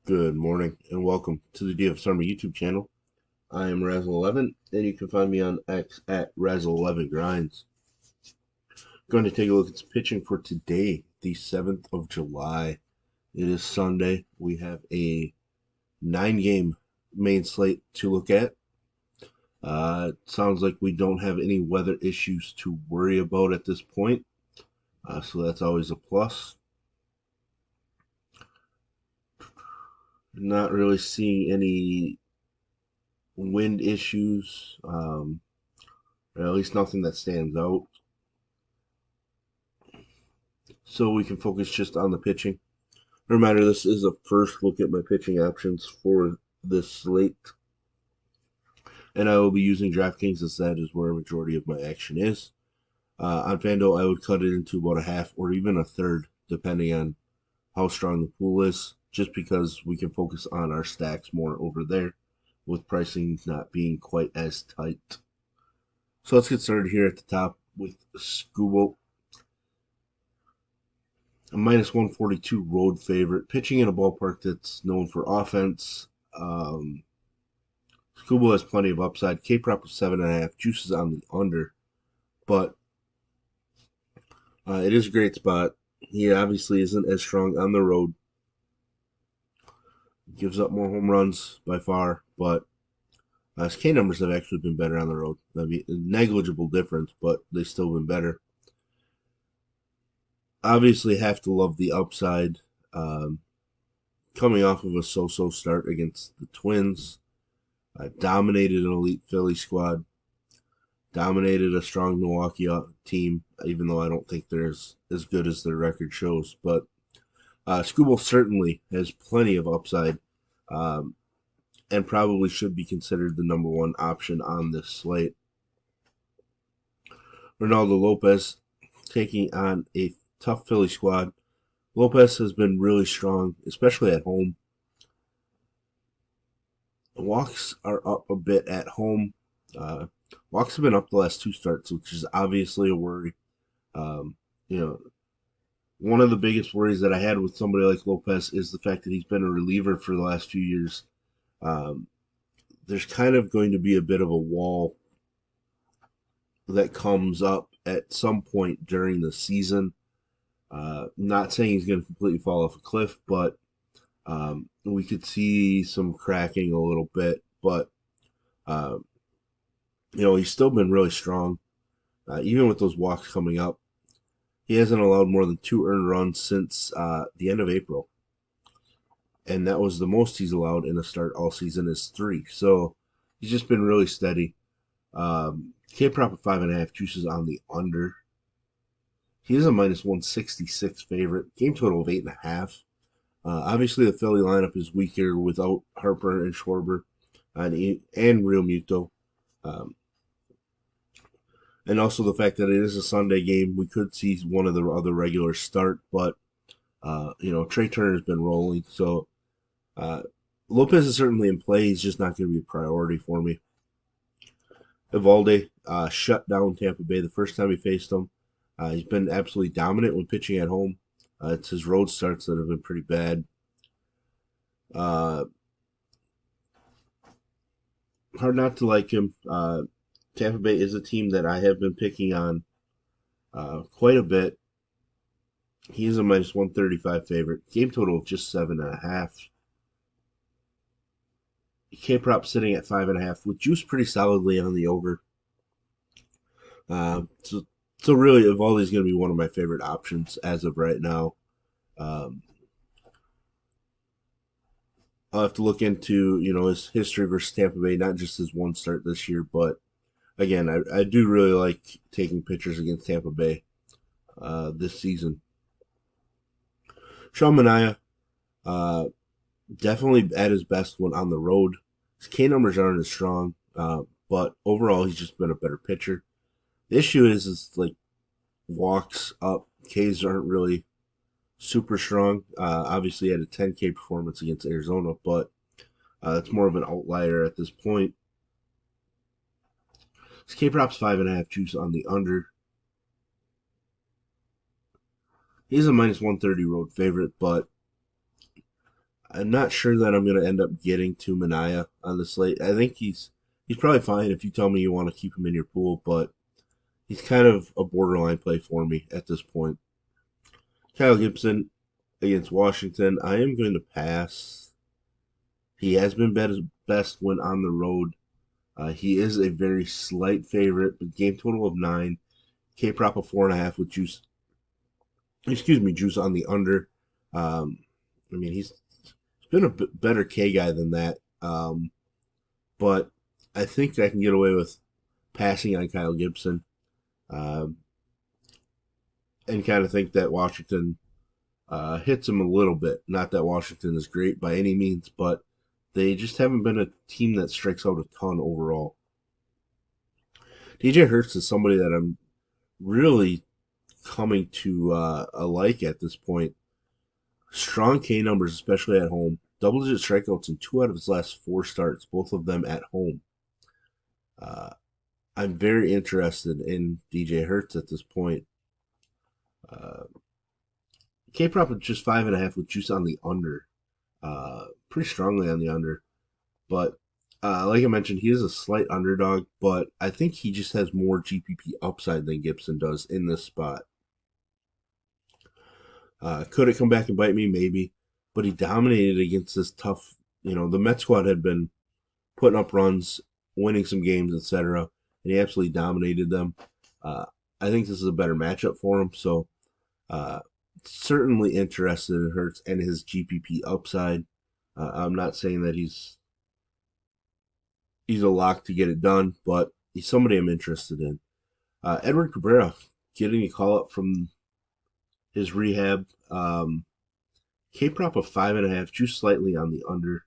Good morning and welcome to the DFS Army YouTube channel. I am Razzle11 and you can find me on X at Razzle11Grinds. Going to take a look at some pitching for today, the 7th of July. It is Sunday. We have a 9-game main slate to look at. It sounds like we don't have any weather issues to worry about at this point, so that's always a plus. Not really seeing any wind issues, or at least nothing that stands out. So we can focus just on the pitching. Reminder, this is a first look at my pitching options for this slate, and I will be using DraftKings as that is where a majority of my action is. On FanDuel, I would cut it into about a half or even a third, depending on how strong the pool is, just because we can focus on our stacks more over there, with pricing not being quite as tight. So let's get started here at the top with Scooble. A minus 142 road favorite, pitching in a ballpark that's known for offense. Scooble has plenty of upside. K prop of 7.5, juices on the under, but it is a great spot. He obviously isn't as strong on the road. Gives up more home runs by far, but his K numbers have actually been better on the road. I mean, a negligible difference, but they've still been better. Obviously, have to love the upside. Coming off of a so-so start against the Twins, dominated an elite Philly squad, dominated a strong Milwaukee team, even though I don't think they're as good as their record shows. But Scooble certainly has plenty of upside, um, and probably should be considered the number one option on this slate. Ronaldo Lopez taking on a tough Philly squad. Lopez has been really strong, especially at home. The walks are up a bit at home. Uh, Walks have been up the last two starts, which is obviously a worry. Um, you know, one of the biggest worries that I had with somebody like Lopez is the fact that he's been a reliever for the last few years. Um, there's kind of going to be a bit of a wall that comes up at some point during the season. Not saying he's going to completely fall off a cliff, but we could see some cracking a little bit. But uh, he's still been really strong, even with those walks coming up. He hasn't allowed more than 2 earned runs since the end of April, and that was the most he's allowed in a start all season is 3. So he's just been really steady. K prop of 5.5, juices on the under. He is a minus 166 favorite. Game total of 8.5. Obviously, the Philly lineup is weaker without Harper and Schwarber and Real Muto. Um, and also the fact that it is a Sunday game, we could see one of the other regulars start, but Trey Turner's been rolling, so uh, Lopez is certainly in play. He's just not going to be a priority for me. Eovaldi shut down Tampa Bay the first time he faced them. He's been absolutely dominant when pitching at home. It's his road starts that have been pretty bad. Uh, Hard not to like him. Tampa Bay is a team that I have been picking on quite a bit. He is a minus 135 favorite. Game total of just 7.5. K prop sitting at 5.5 with juice pretty solidly on the over. Uh, so, so really, Eovaldi is going to be one of my favorite options as of right now. Um, I'll have to look into his history versus Tampa Bay, not just his one start this year, but again, I do really like taking pitchers against Tampa Bay this season. Sean Manaea, uh, definitely at his best when on the road. His K numbers aren't as strong, but overall he's just been a better pitcher. The issue is like walks up, Ks aren't really super strong. Obviously, he had a 10K performance against Arizona, but that's more of an outlier at this point. His K prop's 5.5, juice on the under. He's a minus 130 road favorite, but I'm not sure that I'm going to end up getting to Manaea on the slate. I think he's probably fine if you tell me you want to keep him in your pool, but he's kind of a borderline play for me at this point. Kyle Gibson against Washington, I am going to pass. He has been best when on the road. He is a very slight favorite, but game total of 9, K prop of 4.5 with juice. Excuse me, juice on the under. Um, I mean, he's been a better K guy than that, but I think I can get away with passing on Kyle Gibson, um, and kind of think that Washington hits him a little bit. Not that Washington is great by any means, but they just haven't been a team that strikes out a ton overall. DJ Hertz is somebody that I'm really coming to like at this point. Strong K numbers, especially at home. Double-digit strikeouts in 2 out of his last 4 starts, both of them at home. Uh, I'm very interested in DJ Hertz at this point. Uh, K prop is just 5.5 with juice on the under. Pretty strongly on the under. But like I mentioned, he is a slight underdog, but I think he just has more GPP upside than Gibson does in this spot. Could it come back and bite me? Maybe. But he dominated against this tough, the Met squad had been putting up runs, winning some games, etc. And he absolutely dominated them. Uh, I think this is a better matchup for him. So uh, certainly interested in Hurts and his GPP upside. I'm not saying that he's a lock to get it done, but he's somebody I'm interested in. Edward Cabrera getting a call up from his rehab. K prop of 5.5, juice slightly on the under.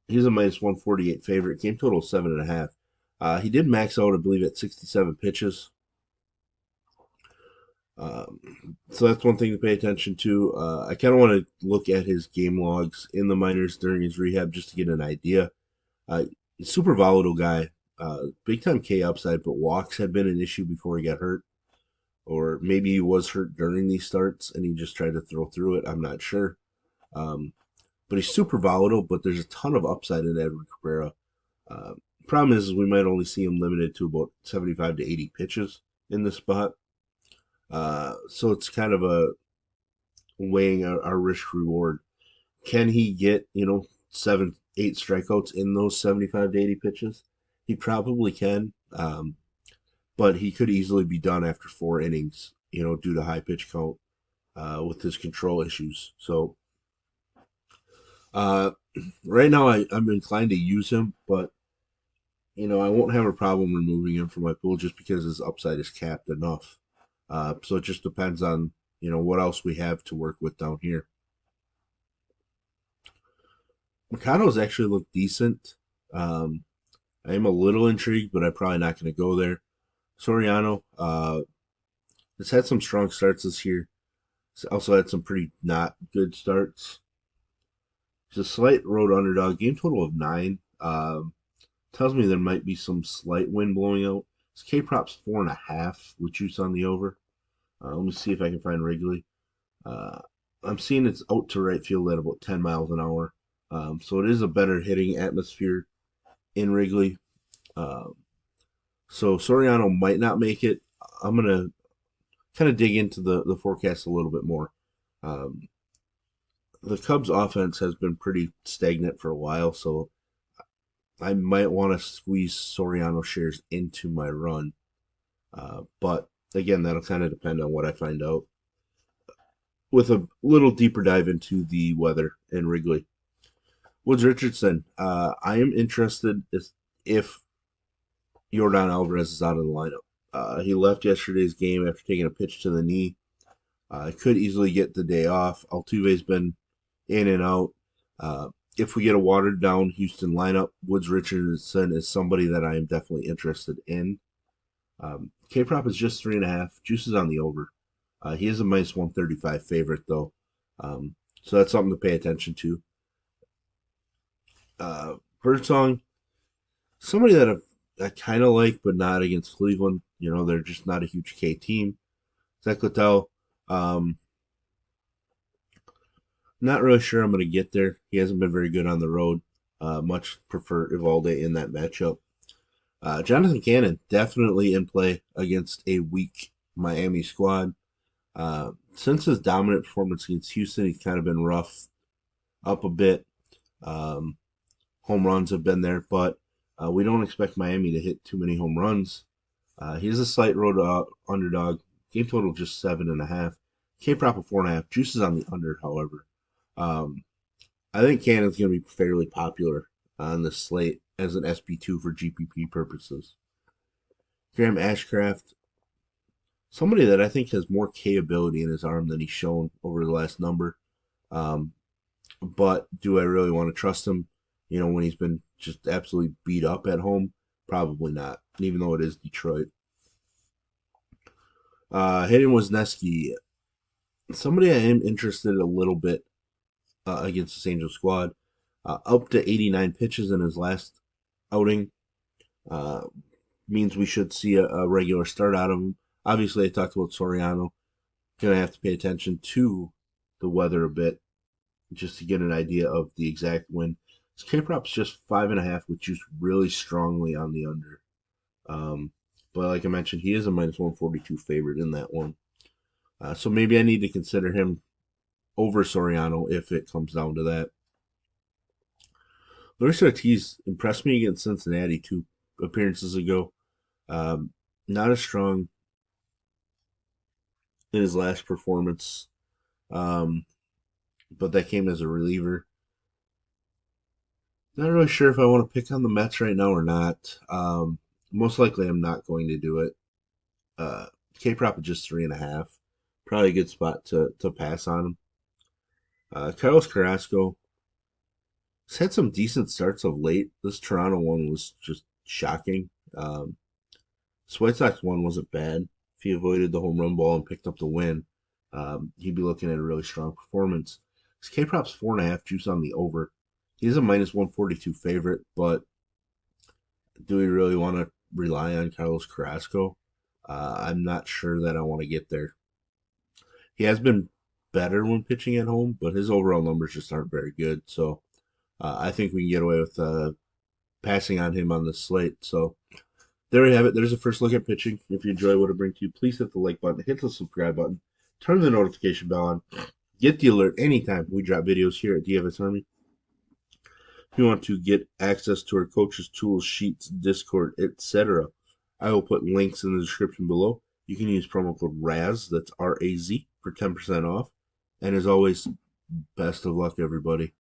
He's a minus 148 favorite. Game total 7.5. He did max out, I believe, at 67 pitches. So that's one thing to pay attention to. I kind of want to look at his game logs in the minors during his rehab just to get an idea. Super volatile guy, big time K upside, but walks had been an issue before he got hurt. Or maybe he was hurt during these starts and he just tried to throw through it. I'm not sure. Um, but he's super volatile, but there's a ton of upside in Edward Cabrera. Uh, Problem is we might only see him limited to about 75 to 80 pitches in this spot. So it's kind of a weighing our risk reward. Can he get, 7, 8 strikeouts in those 75 to 80 pitches? He probably can. But he could easily be done after 4 innings, due to high pitch count with his control issues. So uh, right now I'm inclined to use him, but I won't have a problem removing him from my pool just because his upside is capped enough. So it just depends on what else we have to work with down here. Mikado's actually looked decent. Um, I am a little intrigued, but I'm probably not going to go there. Soriano has had some strong starts this year. He's also had some pretty not good starts. He's a slight road underdog. Game total of 9. Tells me there might be some slight wind blowing out. His K prop's 4.5 with juice on the over. Let me see if I can find Wrigley. Uh, I'm seeing it's out to right field at about 10 miles an hour. So it is a better hitting atmosphere in Wrigley. Um, so Soriano might not make it. I'm going to kind of dig into the forecast a little bit more. Um, the Cubs offense has been pretty stagnant for a while, so I might want to squeeze Soriano shares into my run. But again, that'll kind of depend on what I find out. With a little deeper dive into the weather in Wrigley. Woods Richardson, I am interested if Yordan Alvarez is out of the lineup. He left yesterday's game after taking a pitch to the knee. Could easily get the day off. Altuve's been in and out. If we get a watered down Houston lineup, Woods Richardson is somebody that I am definitely interested in. K prop is just 3.5. Juice is on the over. He is a minus 135 favorite though, so that's something to pay attention to. Birdsong, somebody that I kind of like, but not against Cleveland. They're just not a huge K team. Zach Littell, um, Not really sure I'm going to get there. He hasn't been very good on the road. Much prefer Eovaldi in that matchup. Jonathan Cannon definitely in play against a weak Miami squad. Since his dominant performance against Houston, he's kind of been rough up a bit. Um, Home runs have been there, but we don't expect Miami to hit too many home runs. He's a slight road underdog. Game total just 7.5. K prop of 4.5. Juice is on the under, however. Um, I think Cannon's going to be fairly popular on the slate as an SP2 for GPP purposes. Graham Ashcraft, somebody that I think has more K ability in his arm than he's shown over the last number. Um, but do I really want to trust him? When he's been just absolutely beat up at home, probably not. Even though it is Detroit. Hayden Wesneski, somebody I am interested a little bit against this Angel squad. Up to 89 pitches in his last outing. Uh, Means we should see a regular start out of him. Obviously, I talked about Soriano. Going to have to pay attention to the weather a bit just to get an idea of the exact win. His K prop's just 5.5, with juice really strongly on the under. Um, but like I mentioned, he is a minus 142 favorite in that one. So maybe I need to consider him over Soriano if it comes down to that. Luis Ortiz impressed me against Cincinnati 2 appearances ago. Um, Not as strong in his last performance, um, but that came as a reliever. Not really sure if I want to pick on the Mets right now or not. Most likely, I'm not going to do it. Uh, K prop is just 3.5. Probably a good spot to pass on him. Carlos Carrasco has had some decent starts of late. This Toronto one was just shocking. This White Sox one wasn't bad. If he avoided the home run ball and picked up the win, he'd be looking at a really strong performance. His K prop's 4.5, juice on the over. He's a minus 142 favorite, but do we really want to rely on Carlos Carrasco? I'm not sure that I want to get there. He has been better when pitching at home, but his overall numbers just aren't very good. So I think we can get away with passing on him on the slate. So there we have it. There's a first look at pitching. If you enjoy what I bring to you, please hit the like button, hit the subscribe button, turn the notification bell on, get the alert anytime we drop videos here at DFS Army. If you want to get access to our coaches, tools, sheets, Discord, etc., I will put links in the description below. You can use promo code RAZ, that's RAZ, for 10% off. And as always, best of luck, everybody.